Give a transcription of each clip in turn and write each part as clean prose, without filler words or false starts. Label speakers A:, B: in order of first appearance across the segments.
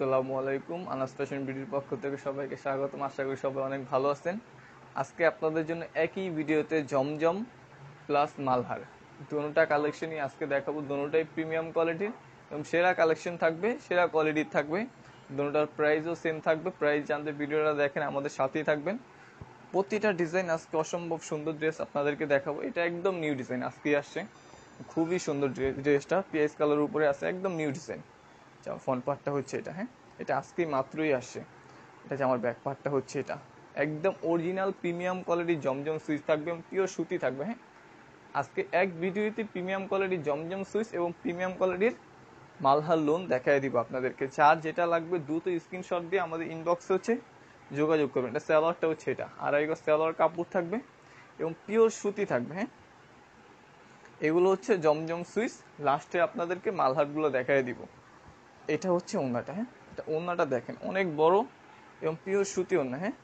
A: আসসালামু আলাইকুম। আনাস ফ্যাশন বিডির পক্ষ থেকে সবাইকে স্বাগতম। আশা করি সবাই অনেক ভালো আছেন। আজকে আপনাদের জন্য একই ভিডিওতে জমজম প্লাস মালহার দুটোটা কালেকশনই আজকে দেখাবো। দুটোটাই প্রিমিয়াম কোয়ালিটির এবং সেরা কালেকশন থাকবে, সেরা কোয়ালিটির থাকবে। দুটোটার প্রাইসও সেম থাকবে। প্রাইস জানতে ভিডিওটা দেখেন, আমাদের সাথেই থাকবেন। প্রতিটা ডিজাইন আজকে অসম্ভব সুন্দর ড্রেস আপনাদেরকে দেখাবো। এটা একদম নিউ ডিজাইন, আজকেই আসছে। খুবই সুন্দর ড্রেসটা পিএস কালারের উপরে আছে, একদম নিউ ডিজাইন। ফ্রন্ট পার্টটা হচ্ছে এটা, হ্যাঁ এটা আজকেই মাত্রই আসছে। এটা যে আমার ব্যাক পার্টটা হচ্ছে এটা, একদম অরিজিনাল প্রিমিয়াম কোয়ালিটির জমজম সুইচ থাকবে এবং পিওর সুতি থাকবে। হ্যাঁ আজকে এক ভিডিওতে প্রিমিয়াম কোয়ালিটির জমজম সুইচ এবং প্রিমিয়াম কোয়ালিটির মালহার লোন দেখাই দিব আপনাদেরকে। যার যেটা লাগবে দ্রুত স্ক্রিনশট দিয়ে আমাদের ইনবক্সে হচ্ছে যোগাযোগ করবেন। এটা স্যালোয়ারটা হচ্ছে এটা, আড়াই গজ স্যালোয়ার কাপড় থাকবে এবং পিওর সুতি থাকবে। হ্যাঁ এগুলো হচ্ছে জমজম সুইচ। লাস্টে আপনাদেরকে মালহারগুলো দেখাই দিব। এটা হচ্ছে ওড়নাটা, হ্যাঁ এটা ওড়নাটা দেখেন অনেক বড় এবং পিওর সুতি ওড়না। হ্যাঁ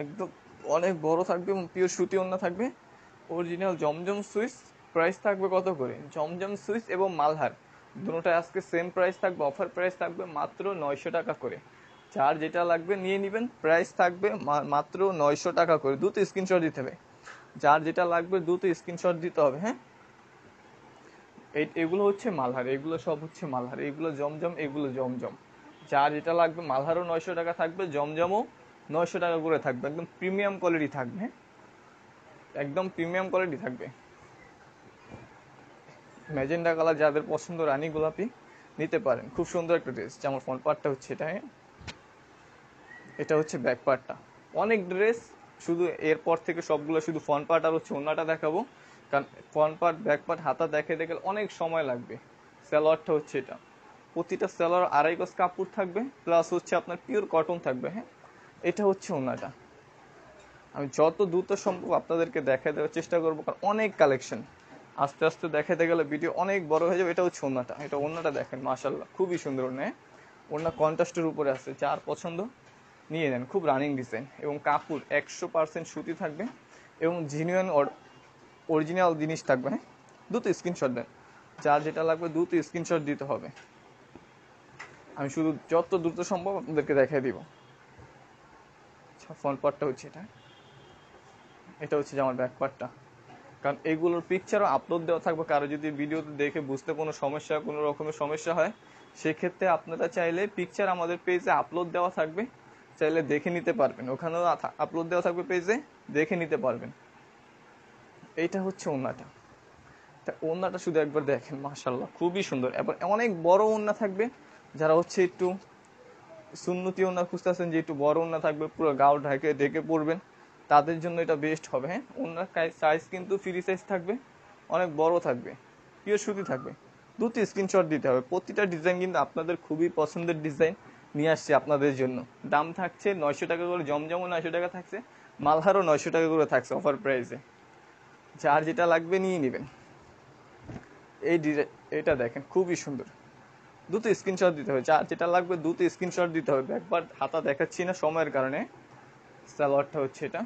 A: একদম অনেক বড় থাকবে এবং পিওর সুতি ওড়না থাকবে। অরিজিনাল জমজম সুইচ। প্রাইস থাকবে কত করে? জমজম সুইচ এবং মালহার দুটোটা আজকে সেম প্রাইস থাকবে। অফার প্রাইস থাকবে মাত্র 900 টাকা করে। যার যেটা লাগবে নিয়ে নেবেন। প্রাইস থাকবে মাত্র 900 টাকা করে। দ্রুত স্ক্রিনশট দিতে হবে। যার যেটা লাগবে দ্রুত স্ক্রিনশট দিতে হবে। হ্যাঁ এগুলো হচ্ছে মালহার, এগুলো সব হচ্ছে মালহার। এগুলো জমজম, এগুলো জমজম। যার যেটা লাগবে মালহারও 900 টাকা থাকবে, জমজমও 900 টাকা করে থাকবে। একদম প্রিমিয়াম কোয়ালিটি থাকবে। হ্যাঁ একদম প্রিমিয়াম কোয়ালিটি থাকবে। ম্যাজেন্ডা কালার যাদের পছন্দ, রানী গোলাপি নিতে পারেন। খুব সুন্দর একটা ড্রেস। আমার ফ্রন্ট পার্টটা হচ্ছে এটা, হ্যাঁ এটা হচ্ছে ব্যাক পার্টটা। অনেক ড্রেস, শুধু এরপর থেকে সবগুলো শুধু ফ্রন্ট পার্ট আর হচ্ছে ওড়নাটা দেখাবো, কারণ ফ্রন্ট পার্ট ব্যাক পার্ট হাতা দেখাতে গেলে অনেক সময় লাগবে। সালোয়ারটা হচ্ছে এটা, প্রতিটা সালোয়ার আড়াই গজ কাপড় থাকবে, প্লাস হচ্ছে আপনার পিওর কটন থাকবে। হ্যাঁ এটা হচ্ছে ওড়নাটা। আমি যত দ্রুত সম্ভব আপনাদেরকে দেখাই দেওয়ার চেষ্টা করবো, কারণ অনেক কালেকশন। আস্তে আস্তে দেখাতে গেলে ভিডিও অনেক বড় হয়ে যাবে। এটা হচ্ছে ওড়নাটা, এটা ওড়নাটা দেখেন মাশাল্লাহ খুবই সুন্দর ওড়না। ওড়না কন্ট্রাস্টের উপরে আছে, যার পছন্দ নিয়ে নেন। খুব রানিং ডিজাইন এবং কাপড় 100% সুতি থাকবে এবং জিনিউয়ান অরিজিনাল জিনিস থাকবে। হ্যাঁ দ্রুত স্ক্রিনশট দেন। যার যেটা লাগবে দ্রুত স্ক্রিনশট দিতে হবে। আমি শুধু যত দ্রুত সম্ভব আপনাদেরকে দেখাই দিব। ফ্রন্ট পার্টটা হচ্ছে এটা, এটা হচ্ছে আমার ব্যাক পার্টটা। কারণ এগুলোর পিকচারও আপলোড দেওয়া থাকবে। কারো যদি ভিডিওতে দেখে বুঝতে কোনো সমস্যা, কোনো রকমের সমস্যা হয়, সেক্ষেত্রে আপনারা চাইলে পিকচার আমাদের পেজে আপলোড দেওয়া থাকবে, চাইলে দেখে নিতে পারবেন। ওখানেও আপলোড দেওয়া থাকবে পেজে, দেখে নিতে পারবেন। এইটা হচ্ছে ওড়নাটা। ওড়নাটা শুধু একবার দেখেন মাশাল্লাহ খুবই সুন্দর। এবার অনেক বড় ওড়না থাকবে। যারা হচ্ছে একটু সুন্নতি ওড়না খুঁজতেছেন, যে একটু বড় ওড়না থাকবে, পুরো গাও ঢেকে ঢেকে পড়বেন, তাদের জন্য এটা বেস্ট হবে। হ্যাঁ ওড়নার সাইজ কিন্তু ফ্রি সাইজ থাকবে, অনেক বড় থাকবে, পিওর সুতি থাকবে। দুটি স্ক্রিনশট দিতে হবে। প্রতিটা ডিজাইন কিন্তু আপনাদের খুবই পছন্দের ডিজাইন নিয়ে আসছে আপনাদের জন্য। দাম থাকছে 900 টাকা করে, জমজমও 900 টাকা থাকছে, মালহারও 900 টাকা করে থাকছে অফার প্রাইসে। যার যেটা লাগবে নিয়ে নেবেন। এই ডিজাইন এটা দেখেন খুবই সুন্দর। দ্রুত স্ক্রিনশট দিতে হবে। যার যেটা লাগবে দ্রুত স্ক্রিনশট দিতে হবে। একবার হাতা দেখাচ্ছি না সময়ের কারণে। সালোয়ারটা হচ্ছে এটা,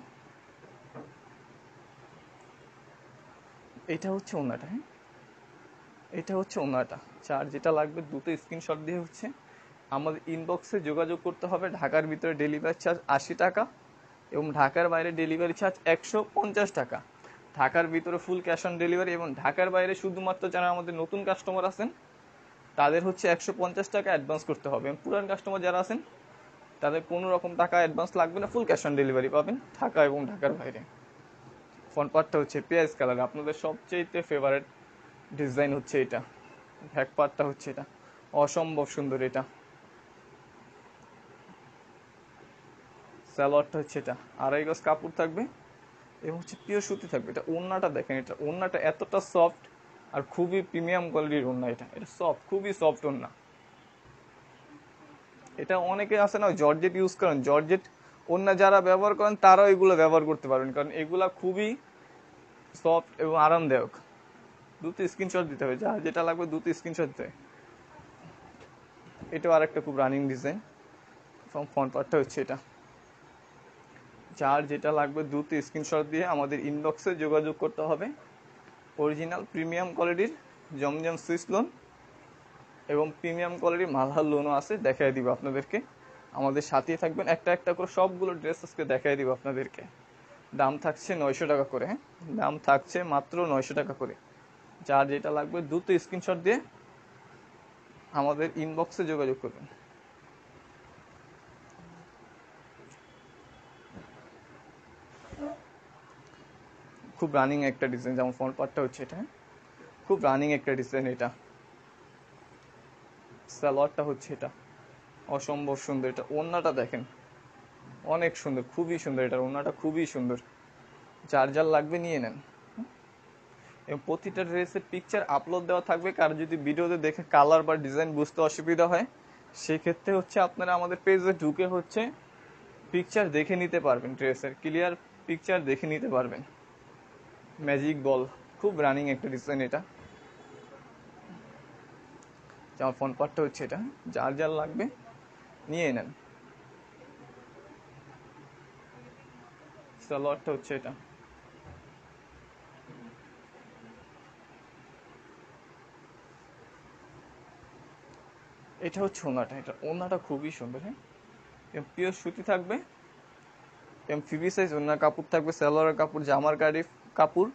A: এটা হচ্ছে ওড়নাটা। হ্যাঁ এটা হচ্ছে ওড়নাটা। যার যেটা লাগবে দ্রুত স্ক্রিনশট দিয়ে হচ্ছে আমাদের ইনবক্সে যোগাযোগ করতে হবে। ঢাকার ভিতরে ডেলিভারি চার্জ 80 টাকা এবং ঢাকার বাইরে ডেলিভারি চার্জ 150 টাকা। ঢাকার ভিতরে ফুল ক্যাশ অন ডেলিভারি এবং ঢাকার বাইরে শুধুমাত্র যারা আমাদের নতুন কাস্টমার আছেন তাদের হচ্ছে 150 টাকা অ্যাডভান্স করতে হবে। পুরান কাস্টমার যারা আছেন তাদের কোনো রকম টাকা অ্যাডভান্স লাগবে না, ফুল ক্যাশ অন ডেলিভারি পাবেন ঢাকা এবং ঢাকার বাইরে। ফ্রন্ট পার্টটা হচ্ছে পেঁয়াজ কালার, আপনাদের সবচেয়ে ফেভারিট ডিজাইন হচ্ছে এটা। ব্যাক পার্টটা হচ্ছে এটা, অসম্ভব সুন্দর। এটা সালোয়ারটা হচ্ছে এটা, আড়াই গজ কাপড় থাকবে এবং হচ্ছে পিওর সুতি থাকবে। এটা ওড়নাটা দেখেন, এটা ওড়নাটা এতটা সফট আর খুবই প্রিমিয়াম কোয়ালিটির ওড়না। এটা এটা সফট, খুবই সফট ওড়না। এটা অনেকে আছে না জর্জেট ইউজ করেন, জর্জেট ওড়না যারা ব্যবহার করেন তারাও এগুলো ব্যবহার করতে পারবেন, কারণ এগুলা খুবই সফট এবং আরামদায়ক। দ্রুত স্ক্রিনশট দিতে হবে। যার যেটা লাগবে দ্রুত স্ক্রিনশট দিতে হবে। এটাও আরেকটা খুব রানিং ডিজাইন। ফ্রন্ট পার্টটা হচ্ছে এটা। যার যেটা লাগবে দ্রুত স্ক্রিনশট দিয়ে আমাদের ইনবক্সে যোগাযোগ করতে হবে। অরিজিনাল প্রিমিয়াম কোয়ালিটির জমজম সুইচ লোন এবং প্রিমিয়াম কোয়ালিটির মালহার লোনও আছে, দেখাই দিব আপনাদেরকে। আমাদের সাথেই থাকবেন, একটা একটা করে সবগুলো ড্রেস আজকে দেখাই দিব আপনাদেরকে। দাম থাকছে 900 টাকা করে, হ্যাঁ, দাম থাকছে মাত্র 900 টাকা করে। যার যেটা লাগবে দ্রুত স্ক্রিনশট দিয়ে আমাদের ইনবক্সে যোগাযোগ করবেন। খুব রানিং একটা ডিজাইন, যেমন ফ্রন্ট পার্টটা হচ্ছে এটা, খুব রানিং একটা ডিজাইন এটা। সালোয়ারটা হচ্ছে এটা, অসম্ভব সুন্দর। এটা ওড়নাটা দেখেন, অনেক সুন্দর, খুবই সুন্দর। এটার ওড়নাটা খুবই সুন্দর। যার যার লাগবে নিয়ে নেন। এবং প্রতিটা ড্রেসের পিকচার আপলোড দেওয়া থাকবে। কার যদি ভিডিওতে দেখে কালার বা ডিজাইন বুঝতে অসুবিধা হয়, সেক্ষেত্রে হচ্ছে আপনারা আমাদের পেজে ঢুকে হচ্ছে পিকচার দেখে নিতে পারবেন, ড্রেসের ক্লিয়ার পিকচার দেখে নিতে পারবেন। ম্যাজিক বল, খুব রানিং একটা ডিজাইন এটা। আমার ফোন পার্টটা হচ্ছে এটা, যার যার লাগবে নিয়ে নেন। সালোয়ারটা হচ্ছে এটা, এটা হচ্ছে ওনাটা। এটা ওনাটা খুবই সুন্দর, হ্যাঁ, পিওর সুতি থাকবে। ফ্রি সাইজ ওনার কাপড় থাকবে, সালোয়ারের কাপড়, জামার কাপড়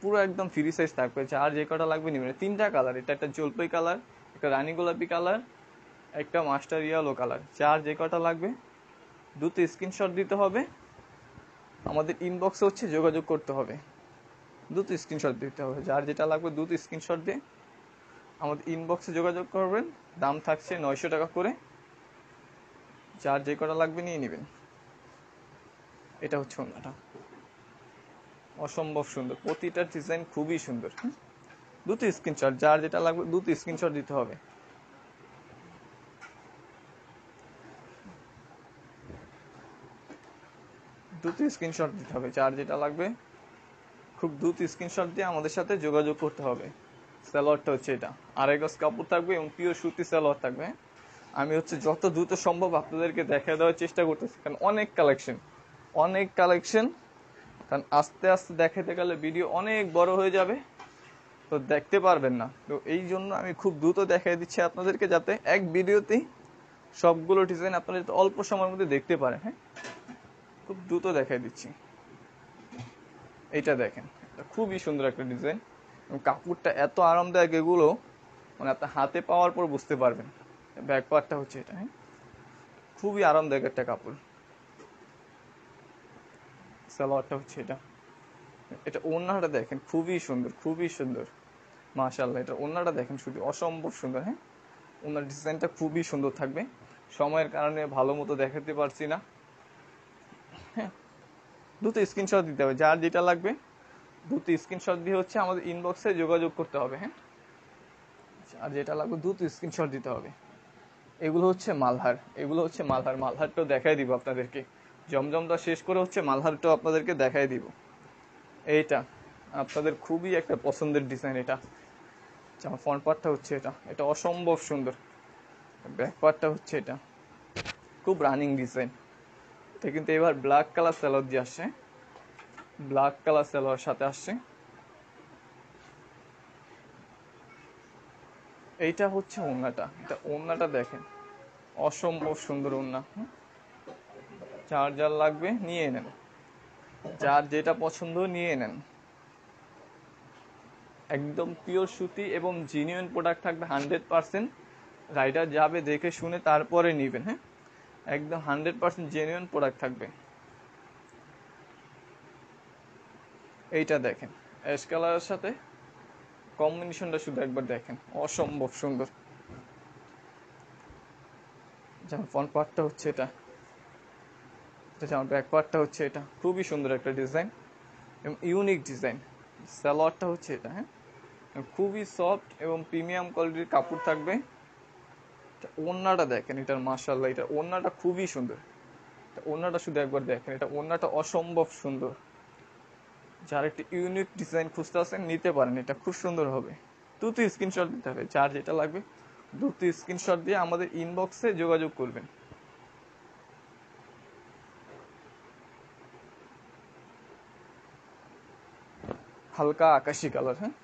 A: পুরো একদম ফ্রি সাইজ থাকবে। যার যে কটা লাগবে নিবেন। তিনটা কালার, এটা একটা জলপাই কালার, একটা রানী গোলাপি কালার, একটা মাস্টার ইয়েলো কালার। যার যে কটা লাগবে দ্রুত স্ক্রিনশট দিতে হবে, আমাদের ইনবক্সে হচ্ছে যোগাযোগ করতে হবে। দ্রুত স্ক্রিনশট দিতে হবে, যার যেটা লাগবে দ্রুত স্ক্রিনশট দিয়ে আমাদের ইনবক্সে যোগাযোগ করবেন। দাম থাকছে 900 টাকা করে। যার যে কটা লাগবে নিয়ে নেবেন। এটা হচ্ছে ওনাটা, অসম্ভব সুন্দর। প্রতিটা ডিজাইন খুবই সুন্দর। দ্রুত স্ক্রিনশট, যার যেটা লাগবে দ্রুত স্ক্রিনশট দিতে হবে। দ্রুত স্ক্রিনশট দিতে হবে, যার যেটা লাগবে খুব দ্রুত স্ক্রিনশট দিয়ে আমাদের সাথে যোগাযোগ করতে হবে। সালোয়ারটা হচ্ছে এটা, আড়াই গজ কাপড় থাকবে এবং পিওর সুতি সালোয়ার থাকবে। আমি হচ্ছে যত দ্রুত সম্ভব আপনাদেরকে দেখা দেওয়ার চেষ্টা করতেছি, কারণ অনেক কালেকশন। কারণ আস্তে আস্তে দেখাতে গেলে ভিডিও অনেক বড় হয়ে যাবে, তো দেখতে পারবেন না। তো এই জন্য আমি খুব দ্রুত দেখাই দিচ্ছি আপনাদেরকে, যাতে এক ভিডিওতেই সবগুলো ডিজাইন আপনারা যাতে অল্প সময়ের মধ্যে দেখতে পারেন। হ্যাঁ, খুব দ্রুত দেখাই দিচ্ছি। এইটা দেখেন, এটা খুবই সুন্দর একটা ডিজাইন এবং কাপড়টা এত আরামদায়ক, এগুলো মানে আপনার হাতে পাওয়ার পর বুঝতে পারবেন। ব্যাক পার্টটা হচ্ছে এটা, হ্যাঁ, খুবই আরামদায়ক একটা কাপড়। সালোয়ারটা হচ্ছে এটা, এটা ওড়নাটা দেখেন, খুবই সুন্দর, খুবই সুন্দর। মাশাআল্লাহ, এটা ওড়নাটা দেখেন, শুধু অসম্ভব সুন্দর। হ্যাঁ, ওনার ডিজাইনটা খুবই সুন্দর থাকবে। সময়ের কারণে ভালো মতো দেখাতে পারছি না। হ্যাঁ, দ্রুত স্ক্রিনশট দিতে হবে, যার যেটা লাগবে দ্রুত স্ক্রিনশট দিয়ে হচ্ছে আমাদের ইনবক্সে যোগাযোগ করতে হবে। হ্যাঁ, আর যেটা লাগবে দ্রুত স্ক্রিনশট দিতে হবে। এগুলো হচ্ছে মালহার, মালহারটাও দেখাই দিব আপনাদেরকে। জমজমটা শেষ করে হচ্ছে মালহারটাও আপনাদেরকে দেখাই দিব। এইটা আপনাদের খুবই একটা পছন্দের ডিজাইন। এটা আমার ফ্রন্ট পার্টটা হচ্ছে এটা, এটা অসম্ভব সুন্দর। ব্যাক পার্টটা হচ্ছে এটা, খুব রানিং ডিজাইন। এটা কিন্তু এবার ব্ল্যাক কালার সালোয়ার দিয়ে আসছে, ব্ল্যাক কালার সালোয়ার সাথে আসছে। এইটা হচ্ছে ওড়নাটা, এটা ওড়নাটা দেখেন, অসম্ভব সুন্দর ওড়না। যার যার লাগবে নিয়ে নেন, যার যেটা পছন্দ নিয়ে নেন। একদম পিওর সুতি এবং জিনিউন প্রোডাক্ট থাকবে 100%। রাইডার যাবে দেখে শুনে তারপরে নেবেন। হ্যাঁ, একদম 100% জেনুইন প্রোডাক্ট থাকবে। এইটা দেখেন, অ্যাশ কালারের সাথে কম্বিনেশনটা শুধু একবার দেখেন, অসম্ভব সুন্দর। যেমন ফ্রন্ট পার্টটা হচ্ছে এটা, যেমন ব্যাক পার্টটা হচ্ছে এটা, খুবই সুন্দর একটা ডিজাইন এবং ইউনিক ডিজাইন। সালোয়ারটা হচ্ছে এটা, হ্যাঁ, খুবই সফট এবং প্রিমিয়াম কোয়ালিটির কাপড় থাকবে। ওড়নাটা দেখেন, এটার মাশাআল্লাহ, এটা ওড়নাটা খুবই সুন্দর। ওড়নাটা শুধু একবার দেখেন, এটা ওড়নাটা অসম্ভব সুন্দর। যার একটি ইউনিক ডিজাইন খুঁজতে আসেন নিতে পারেন, এটা খুব সুন্দর হবে। দ্রুত স্ক্রিনশট দিতে হবে, যার যেটা লাগবে দ্রুত স্ক্রিনশট দিয়ে আমাদের ইনবক্সে যোগাযোগ করবেন। হালকা আকাশি কালার, হ্যাঁ,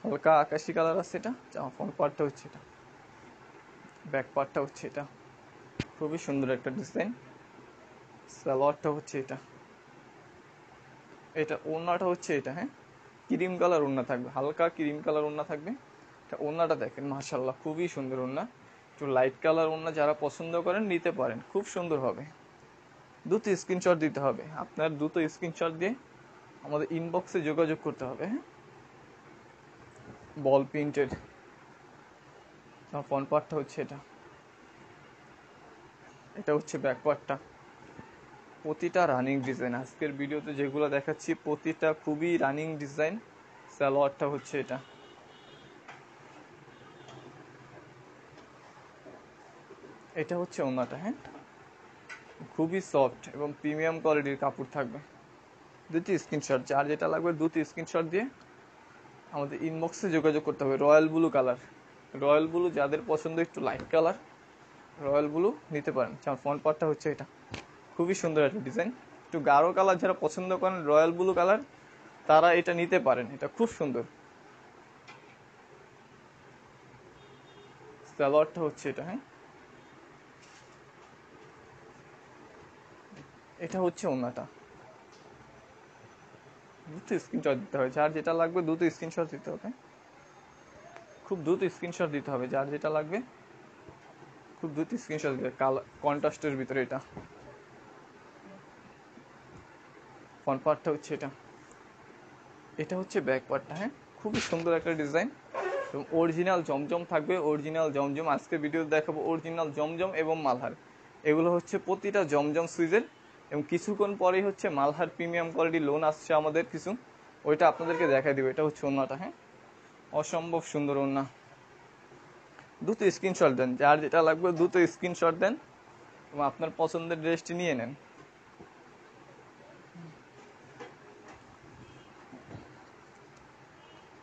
A: হালকা আকাশি কালার আছে এটা। জামা ফ্রন্ট পার্টটা হচ্ছে এটা, ব্যাক পার্টটা হচ্ছে এটা। খুবই সুন্দর একটা ডিজাইন। সালোয়ারটা হচ্ছে এটা, এটা ওড়নাটা হচ্ছে এটা। হ্যাঁ, ক্রিম কালার ওড়না থাকবে, হালকা ক্রিম কালার ওড়না থাকবে। এটা ওড়নাটা দেখেন, মাশাআল্লাহ খুবই সুন্দর ওড়না। একটু লাইট কালার ওড়না যারা পছন্দ করেন নিতে পারেন, খুব সুন্দর হবে। দ্রুত স্ক্রিনশট দিতে হবে, আপনার দ্রুত স্ক্রিনশট দিয়ে আমাদের ইনবক্সে যোগাযোগ করতে হবে। হ্যাঁ, বল প্রিন্টেড ফ্রন্ট পার্টটা হচ্ছে এটা, এটা হচ্ছে ব্যাক পার্টটা। প্রতিটা রানিং ডিজাইন, আজকের ভিডিওতে যেগুলো দেখাচ্ছি প্রতিটা খুবই রানিং ডিজাইন। সালোয়ারটা হচ্ছে এটা, এটা হচ্ছে ওড়নাটা। হ্যাঁ, খুবই সফট এবং প্রিমিয়াম কোয়ালিটির কাপড় থাকবে। দুটি স্ক্রিনশট, যার যেটা লাগবে দুটি স্ক্রিনশট দিয়ে আমাদের ইনবক্সে যোগাযোগ করতে হবে। Royal blue colour, royal blue যাদের পছন্দ একটু লাইট কালার, রয়্যাল ব্লু নিতে পারেন। ফ্রন্ট পার্টটা হচ্ছে এটা, খুবই সুন্দর একটা ডিজাইন। একটু গাঢ় কালার যারা পছন্দ করেন, রয়্যাল ব্লু কালার, তারা এটা নিতে পারেন, এটা খুব সুন্দর। সালোয়ারটা হচ্ছে এটা। হ্যাঁ, এটা হচ্ছে ওড়নাটা। দুটো স্ক্রিনশট দিতে হবে, যার যেটা লাগবে দুটো স্ক্রিনশট দিতে হবে। খুব দ্রুত স্ক্রিনশট দিতে হবে, যার যেটা লাগবে খুব দ্রুত স্ক্রিনশট দিতে হবে। কালার কন্ট্রাস্টের ভিতরে এটা। ফ্রন্ট পার্টটা হচ্ছে এটা, এটা হচ্ছে ব্যাক পার্টটা। হ্যাঁ, খুবই সুন্দর একটা ডিজাইন এবং অরিজিনাল জমজম থাকবে, অরিজিনাল জমজম। আজকে ভিডিও দেখাবো অরিজিনাল জমজম এবং মালহার। এগুলো হচ্ছে প্রতিটা জমজম সুইজের, এবং কিছুক্ষণ পরেই হচ্ছে মালহার প্রিমিয়াম কোয়ালিটি লোন আসছে আমাদের কিছু, ওইটা আপনাদেরকে দেখাই দেবো। এটা হচ্ছে ওড়নাটা। হ্যাঁ, অসম্ভব সুন্দর ওড়না। দুটো স্ক্রিনশট দেন, যার যেটা লাগবে দুটো স্ক্রিনশট দেন এবং আপনার পছন্দের ড্রেসটি নিয়ে নেন।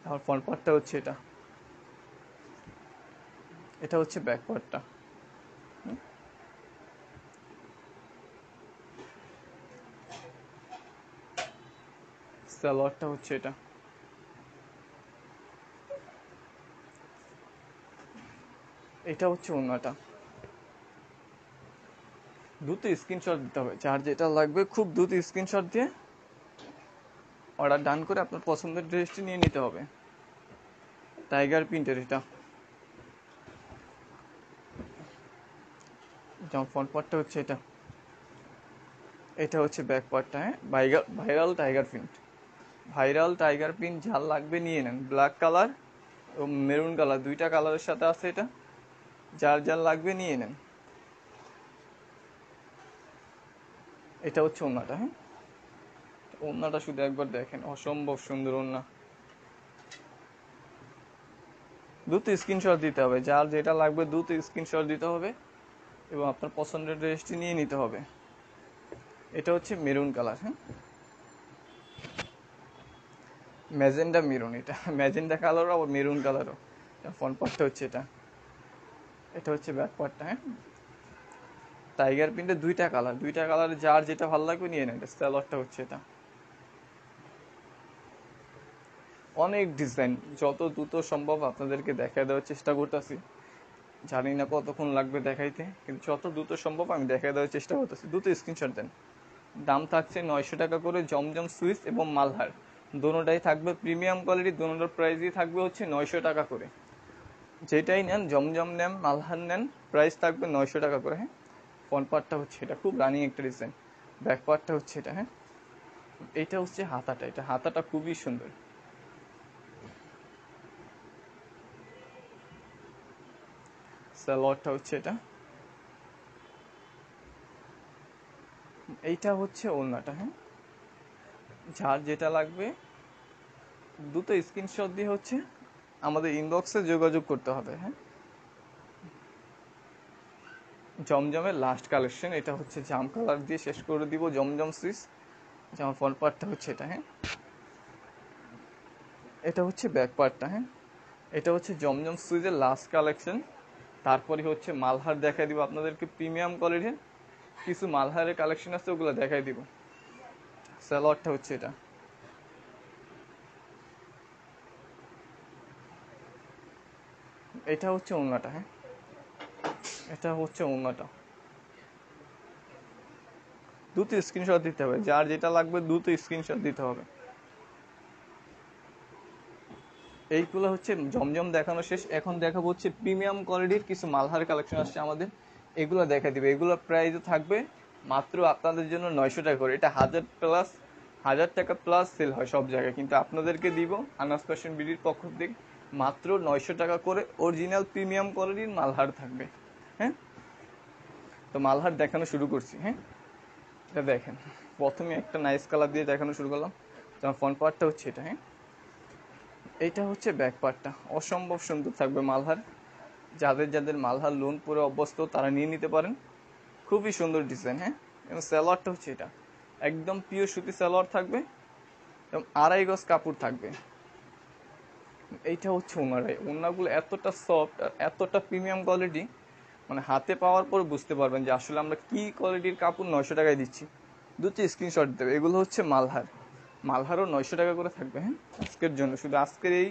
A: আমার ফ্রন্ট পার্টটা হচ্ছে এটা, এটা হচ্ছে ব্যাক পার্টটা। সালোয়ারটা হচ্ছে এটা, এটা হচ্ছে ওড়নাটা। দ্রুত স্ক্রিনশট দিতে হবে, যার যেটা লাগবে খুব দ্রুত স্ক্রিনশট দিয়ে অর্ডার ডান করে আপনার পছন্দের ড্রেসটি নিয়ে নিতে হবে। টাইগার প্রিন্টের এটা। যেমন ফ্রন্ট পার্টটা হচ্ছে এটা, এটা হচ্ছে ব্যাক পার্টটা। হ্যাঁ, viral tiger print, viral tiger print যার লাগবে নিয়ে নেন। ব্ল্যাক কালার এবং মেরুন কালার, দুইটা কালারের সাথে আছে এটা, যার যার লাগবে নিয়ে নেন। এটা হচ্ছে ওড়নাটা। হ্যাঁ, ওড়নাটা শুধু একবার দেখেন, অসম্ভব সুন্দর ওড়না। দ্রুত স্ক্রিনশট দিতে হবে, যার যেটা লাগবে দ্রুত স্ক্রিনশট দিতে হবে এবং আপনার পছন্দের ড্রেসটি নিয়ে নিতে হবে। এটা হচ্ছে মেরুন কালার। হ্যাঁ, ম্যাজেন্ডা মেরুন, এটা ম্যাজেন্ডা কালারও আবার মেরুন কালারও। ফ্রন্ট পার্টটা হচ্ছে এটা, এটা হচ্ছে ব্যাক পার্টটা। হ্যাঁ, টাইগার প্রিন্টের দুইটা কালার, দুইটা কালার যার যেটা ভালো লাগবে নিয়ে নেন। স্যালোয়ারটা হচ্ছে এটা। অনেক ডিজাইন, যত দ্রুত সম্ভব আপনাদেরকে দেখা দেওয়ার চেষ্টা করতেছি। জানি না কতক্ষণ লাগবে দেখাইতে, কিন্তু যত দ্রুত সম্ভব আমি দেখা দেওয়ার চেষ্টা করতেছি। দ্রুত স্ক্রিনশট দেন। দাম থাকছে 900 টাকা করে জমজম সুইচ এবং মালহার, দোনোটাই থাকবে প্রিমিয়াম কোয়ালিটি, দোনোটার প্রাইসই থাকবে হচ্ছে 900 টাকা করে। যেটাই নেন, জমজম নেন মালহার নেন, প্রাইস থাকবে 900 টাকা করে। হ্যাঁ, ফ্রন্ট পার্টটা হচ্ছে এটা, খুব রানিং একটা ডিজাইন। ব্যাক পার্টটা হচ্ছে এটা। হ্যাঁ, এটা হচ্ছে হাতাটা, এটা হাতাটা খুবই সুন্দর। সালোয়ারটা হচ্ছে এটা, এইটা হচ্ছে ওড়নাটা। হ্যাঁ, যার যেটা লাগবে দুটো স্ক্রিনশট দিয়ে হচ্ছে আমাদের ইনবক্সে যোগাযোগ করতে হবে। হ্যাঁ, জমজমের লাস্ট কালেকশন এটা হচ্ছে, জাম কালার দিয়ে শেষ করে দিব জমজম সুইচ। জামা ফ্রন্ট পার্টটা হচ্ছে এটা। হ্যাঁ, এটা হচ্ছে ব্যাক পার্টটা। হ্যাঁ, এটা হচ্ছে জমজম সুইচের লাস্ট কালেকশন। তারপরে হচ্ছে মালহার দেখাই দিব আপনাদেরকে, প্রিমিয়াম কোয়ালিটির কিছু মালহারের কালেকশন আছে, ওগুলো দেখাই দিব। সালোয়ারটা হচ্ছে এটা, এটা হচ্ছে ওড়নাটা, হ্যাঁ এটা হচ্ছে ওড়নাটা। দ্রুত স্ক্রিনশট দিতে হবে, যার যেটা লাগবে দ্রুত স্ক্রিনশট দিতে হবে। এইগুলো হচ্ছে জমজম দেখানো শেষ, এখন দেখাবো হচ্ছে প্রিমিয়াম কোয়ালিটির কিছু মালহার কালেকশন আসছে আমাদের, এগুলো দেখা দিবে। এগুলো প্রাইস থাকবে মাত্র আপনাদের জন্য 900 টাকা করে। এটা 1000 টাকা প্লাস সেল হয় সব জায়গায়, কিন্তু আপনাদেরকে দিব আনাস ফ্যাশন বিডির পক্ষ থেকে মাত্র 900 টাকা করে। অরিজিনাল প্রিমিয়াম কোয়ালিটির মালহার থাকবে। হ্যাঁ, তো মালহার দেখানো শুরু করছি। হ্যাঁ, এটা দেখেন, প্রথমে একটা নাইস কালার দিয়ে দেখানো শুরু করলাম, যেমন ফ্রন্ট পার্টটা হচ্ছে এটা। হ্যাঁ, এইটা হচ্ছে ব্যাক পার্টটা, অসম্ভব সুন্দর থাকবে মালহার। যাদের যাদের মালহার লোন পুরো অভ্যস্ত তারা নিয়ে নিতে পারেন, খুবই সুন্দর ডিজাইন। হ্যাঁ, এবং সালোয়ারটা হচ্ছে এটা, একদম পিওর সুতি সালোয়ার থাকবে এবং 2.5 গজ কাপড় থাকবে। এইটা হচ্ছে ওনারাই, ওনাগুলো এতটা সফট আর এতটা প্রিমিয়াম কোয়ালিটি, মানে হাতে পাওয়ার পর বুঝতে পারবেন যে আসলে আমরা কি কোয়ালিটির কাপড় 900 টাকায় দিচ্ছি। দুটো স্ক্রিনশট দেবে। এগুলো হচ্ছে মালহার, মালহারও 900 টাকা করে থাকবে। হ্যাঁ, আজকের জন্য শুধু আজকের এই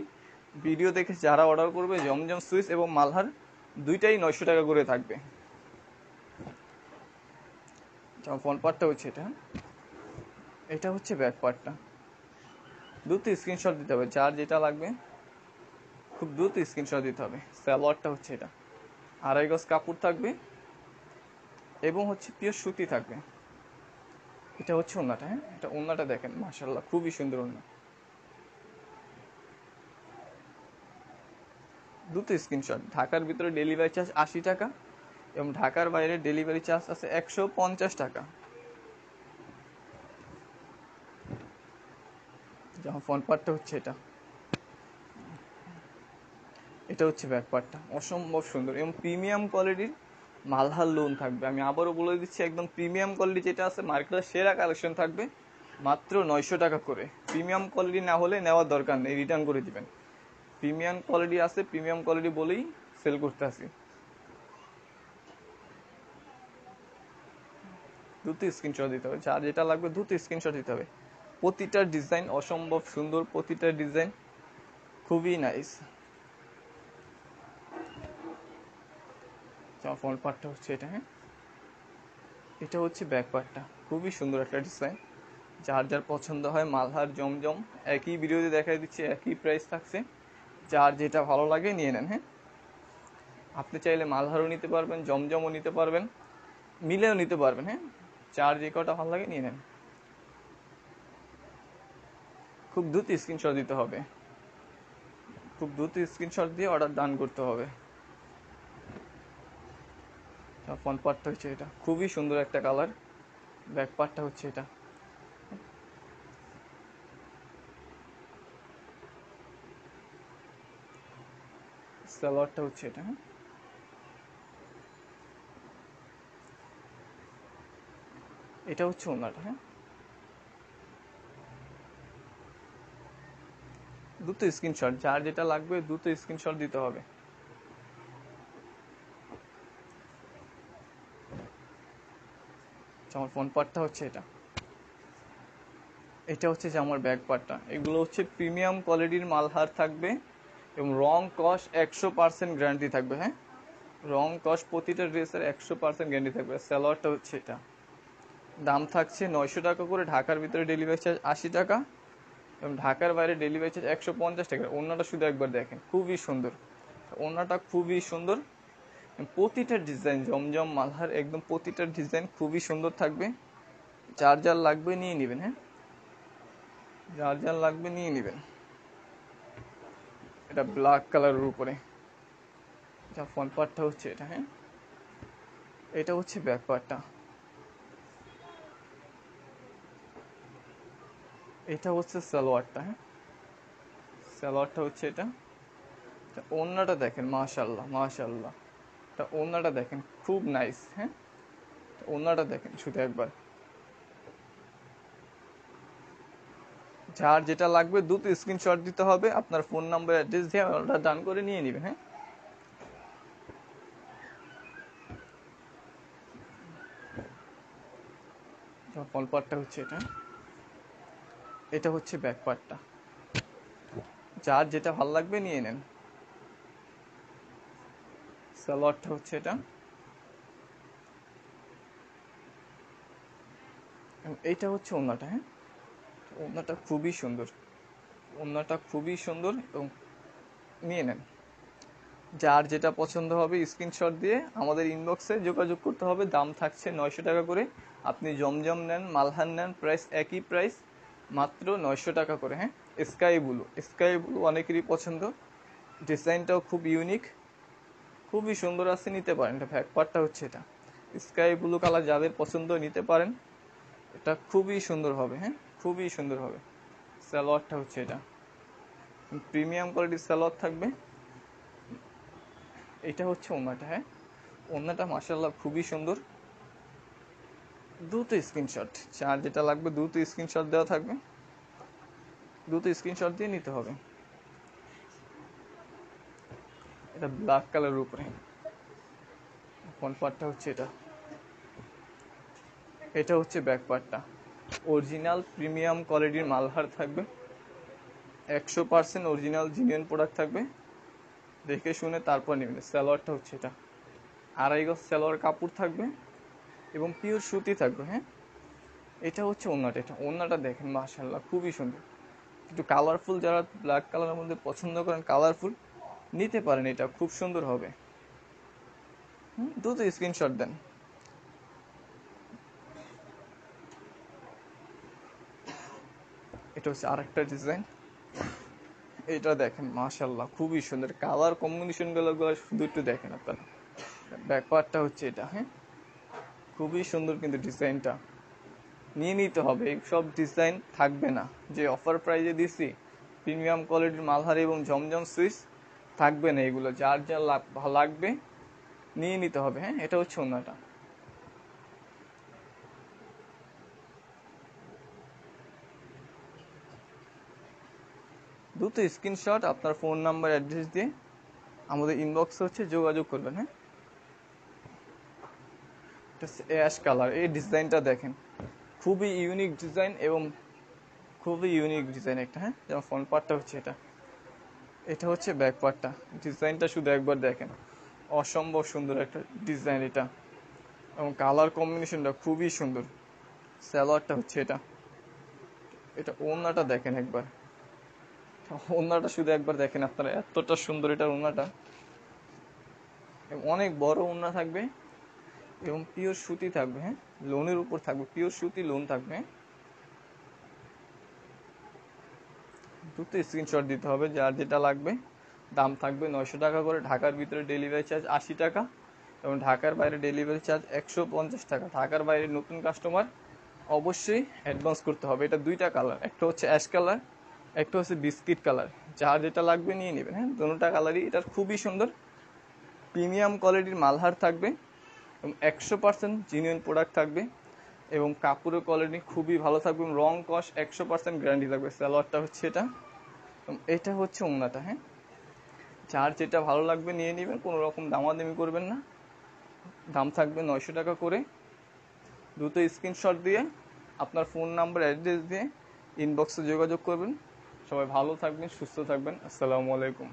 A: ভিডিও দেখে যারা অর্ডার করবে জমজম সুইচ এবং মালহার দুইটাই 900 টাকা করে থাকবে। যেমন ফ্রন্ট পার্টটা হচ্ছে এটা, এটা হচ্ছে ব্যাক পার্টটা। দ্রুত স্ক্রিনশট দিতে হবে, যার যেটা লাগবে খুব দ্রুত স্ক্রিনশট দিতে হবে। সালোয়ারটা হচ্ছে এটা, 2.5 গজ কাপড় থাকবে এবং হচ্ছে পিওর সুতি থাকবে। এটা হচ্ছে ওড়নাটা। হ্যাঁ, এটা ওড়নাটা দেখেন, মাশাআল্লাহ খুবই সুন্দর ওড়না। দ্রুত স্ক্রিনশট। ঢাকার ভিতরে ডেলিভারি চার্জ 80 টাকা এবং ঢাকার বাইরে ডেলিভারি চার্জ আছে 150 টাকা। যেমন ফ্রন্ট পার্টটা হচ্ছে এটা, এটা হচ্ছে ব্যাক পার্টটা, অসম্ভব সুন্দর এবং প্রিমিয়াম কোয়ালিটির মালহার লোন থাকবে। আমি আবারও বলে দিচ্ছি, একদম প্রিমিয়াম কোয়ালিটি যেটা আছে মার্কেটের সেরা কালেকশন থাকবে মাত্র 900 টাকা করে। প্রিমিয়াম কোয়ালিটি না হলে নেওয়ার দরকার নেই, রিটার্ন করে দিবেন। প্রিমিয়াম কোয়ালিটি আছে, প্রিমিয়াম কোয়ালিটি বলেই সেল করতে আসি। দ্রুত স্ক্রিনশট দিতে হবে, যার যেটা লাগবে দ্রুত স্ক্রিনশট দিতে হবে। প্রতিটা ডিজাইন অসম্ভব সুন্দর, প্রতিটা ডিজাইন খুবই নাইস। যেমন ফ্রন্ট পার্টটা হচ্ছে এটা। হ্যাঁ, এটা হচ্ছে ব্যাক পার্টটা, খুবই সুন্দর একটা ডিজাইন। যার যার পছন্দ হয় মালহার জমজম একই ভিডিওতে দেখাই দিচ্ছি, একই প্রাইস থাকছে, যার যেটা ভালো লাগে নিয়ে নেন। হ্যাঁ, আপনি চাইলে মালহারও নিতে পারবেন, জমজমও নিতে পারবেন, মিলেও নিতে পারবেন। হ্যাঁ, যার যে কটা ভালো লাগে নিয়ে নেন। খুব দ্রুত স্ক্রিনশট দিতে হবে, খুব দ্রুত স্ক্রিনশট দিয়ে অর্ডার ডান করতে হবে। ফ্রন্ট পার্টটা হচ্ছে এটা, খুবই সুন্দর একটা কালার। ব্যাক পার্টটা হচ্ছে এটা, সালোয়ারটা হচ্ছে এটা। হ্যাঁ, এটা হচ্ছে ওনাটা। হ্যাঁ, দ্রুত স্ক্রিনশট, যার যেটা লাগবে দ্রুত স্ক্রিনশট দিতে হবে। আমার ফ্রন্ট পার্টটা হচ্ছে এটা, এটা হচ্ছে যে আমার ব্যাক পার্টটা। এগুলো হচ্ছে প্রিমিয়াম কোয়ালিটির মালহার থাকবে এবং রং কস 100% গ্যারান্টি থাকবে। হ্যাঁ, রং কস প্রতিটা ড্রেসের 100% গ্যারান্টি থাকবে। সালোয়ারটা হচ্ছে এটা, দাম থাকছে 900 টাকা করে, ঢাকার ভিতরে ডেলিভারি চার্জ 80 টাকা এবং ঢাকার বাইরে ডেলিভারি চার্জ 150 টাকা। ওড়নাটা শুধু একবার দেখেন, খুবই সুন্দর ওড়নাটা, খুবই সুন্দর। প্রতিটা ডিজাইন জমজম মালহার একদম প্রতিটা ডিজাইন খুবই সুন্দর থাকবে। যার যার লাগবে নিয়ে নেবেন। হ্যাঁ, যার যার লাগবে নিয়ে নেবেন। এটা ব্ল্যাক কালারের উপরে, যা ফ্রন্ট পার্টটা হচ্ছে এটা। হ্যাঁ, এটা হচ্ছে ব্যাক পার্টটা, এটা হচ্ছে সালোয়ারটা। হ্যাঁ, সালোয়ারটা হচ্ছে এটা। ওড়নাটা দেখেন, মাশাআল্লাহ মাশাআল্লাহ, এটা ওড়নাটা দেখেন খুব নাইস। হ্যাঁ, ওড়নাটা দেখেন শুধু একবার। যার যেটা লাগবে দ্রুত স্ক্রিনশট দিতে হবে, আপনার ফোন নাম্বার অ্যাড্রেস দিয়ে অর্ডার ডান করে নিয়ে নেবেন। হ্যাঁ, ফ্রন্ট পার্টটা হচ্ছে এটা, এটা হচ্ছে ব্যাক পার্টটা। যার যেটা ভালো লাগবে নিয়ে নেন। সালোয়ারটা হচ্ছে এটা, এইটা হচ্ছে ওড়নাটা। হ্যাঁ, ওড়নাটা খুবই সুন্দর, ওড়নাটা খুবই সুন্দর এবং নিয়ে নেন। যার যেটা পছন্দ হবে স্ক্রিনশট দিয়ে আমাদের ইনবক্সে যোগাযোগ করতে হবে। দাম থাকছে 900 টাকা করে। আপনি জমজম নেন, মালহার নেন, প্রাইস একই প্রাইস, মাত্র 900 টাকা করে। হ্যাঁ, স্কাই ব্লু, স্কাই ব্লু অনেকেরই পছন্দ, ডিজাইনটাও খুব ইউনিক, খুবই সুন্দর আছে, নিতে পারেন। এটা ব্যাক পার্টটা হচ্ছে এটা, স্কাই ব্লু কালার যাদের পছন্দ নিতে পারেন, এটা খুবই সুন্দর হবে। হ্যাঁ, খুবই সুন্দর হবে। সালোয়ারটা হচ্ছে এটা, প্রিমিয়াম কোয়ালিটির সালোয়ার থাকবে। এটা হচ্ছে ওড়নাটা। হ্যাঁ, ওড়নাটা মাশাআল্লাহ খুবই সুন্দর। দ্রুত স্ক্রিনশট, যার যেটা লাগবে দ্রুত স্ক্রিনশট দেওয়া থাকবে, দ্রুত স্ক্রিনশট দিয়ে নিতে হবে। এটা ব্ল্যাক কালারের উপরে, ফ্রন্ট পার্টটা হচ্ছে এটা, এটা হচ্ছে ব্যাক পার্টটা। অরিজিনাল প্রিমিয়াম কোয়ালিটির মালহার থাকবে, 100% অরিজিনাল জিনিয়ান প্রোডাক্ট থাকবে, দেখে শুনে তারপর নেবেন। সালোয়ারটা হচ্ছে এটা, 2.5 গজ সালোয়ার কাপড় থাকবে এবং পিওর সুতি থাকবে। হ্যাঁ, এটা হচ্ছে ওড়নাটা। এটা ওড়নাটা দেখেন মাশাআল্লাহ খুবই সুন্দর, একটু কালারফুল, যারা ব্ল্যাক কালারের মধ্যে পছন্দ করেন কালারফুল, নিতে পারেন, এটা খুব সুন্দর হবে। দ্রুত স্ক্রিনশট দেন। এটা হচ্ছে আরেকটা ডিজাইন, এটা দেখেন মাশাআল্লাহ খুবই সুন্দর, কালার কম্বিনেশন গুলো শুধু একটু দেখেন আপনারা। ব্যাক পার্টটা হচ্ছে এটা। হ্যাঁ, খুবই সুন্দর, কিন্তু ডিজাইনটা নিয়ে নিতে হবে, সব ডিজাইন থাকবে না। যে অফার প্রাইজে দিছি প্রিমিয়াম কোয়ালিটির মালহারি এবং জমজম সুইচ থাকবে না, এগুলো যার যা লাগবে নিয়ে নিতে হবে। হ্যাঁ, এটা হচ্ছে ওড়নাটা। দ্রুত স্ক্রিনশট আপনার ফোন নাম্বার অ্যাড্রেস দিয়ে আমাদের ইনবক্সে হচ্ছে যোগাযোগ করবেন। হ্যাঁ, এটা হচ্ছে অ্যাশ কালার, এই ডিজাইনটা দেখেন খুবই ইউনিক ডিজাইন এবং খুবই ইউনিক ডিজাইন একটা। হ্যাঁ, যেমন ফ্রন্ট পার্টটা হচ্ছে এটা, এটা হচ্ছে ব্যাক পার্টটা। ডিজাইনটা শুধু একবার দেখেন, অসম্ভব সুন্দর একটা ডিজাইন এটা, এবং কালার কম্বিনেশনটা খুবই সুন্দর। সালোয়ারটা হচ্ছে এটা, এটা ওড়নাটা দেখেন একবার, ওড়নাটা শুধু একবার দেখেন আপনারা, এতটা সুন্দর এটা ওড়নাটা, অনেক বড় ওড়না থাকবে এবং পিওর সুতি থাকবে। হ্যাঁ, লোনের উপর থাকবে, পিওর সুতি লোন থাকবে। দ্রুত স্ক্রিনশট দিতে হবে যার যেটা লাগবে। দাম থাকবে 900 টাকা করে, ঢাকার ভিতরে ডেলিভারি চার্জ 80 টাকা এবং ঢাকার বাইরে ডেলিভারি চার্জ 150 টাকা। ঢাকার বাইরে নতুন কাস্টমার অবশ্যই অ্যাডভান্স করতে হবে। এটা দুইটা কালার, একটা হচ্ছে অ্যাশ কালার, একটা হচ্ছে বিস্কিট কালার, যার যেটা লাগবে নিয়ে নেবেন। হ্যাঁ, দুটোটা কালারই এটার খুবই সুন্দর, প্রিমিয়াম কোয়ালিটির মালহার থাকবে এবং 100% জিনিয়ান প্রোডাক্ট থাকবে এবং কাপড়ের কোয়ালিটি খুবই ভালো থাকবে, রং কস 100% গ্যারান্টি থাকবে। সালোয়ারটা হচ্ছে এটা, এটা হচ্ছে ওড়নাটা। হ্যাঁ, যার যেটা ভালো লাগবে নিয়ে নেবেন, কোনো রকম দামাদামি করবেন না। দাম থাকবে 900 টাকা করে। দ্রুত স্ক্রিনশট দিয়ে আপনার ফোন নাম্বার অ্যাড্রেস দিয়ে ইনবক্সে যোগাযোগ করবেন। সবাই ভালো থাকবেন, সুস্থ থাকবেন। আসসালামু আলাইকুম।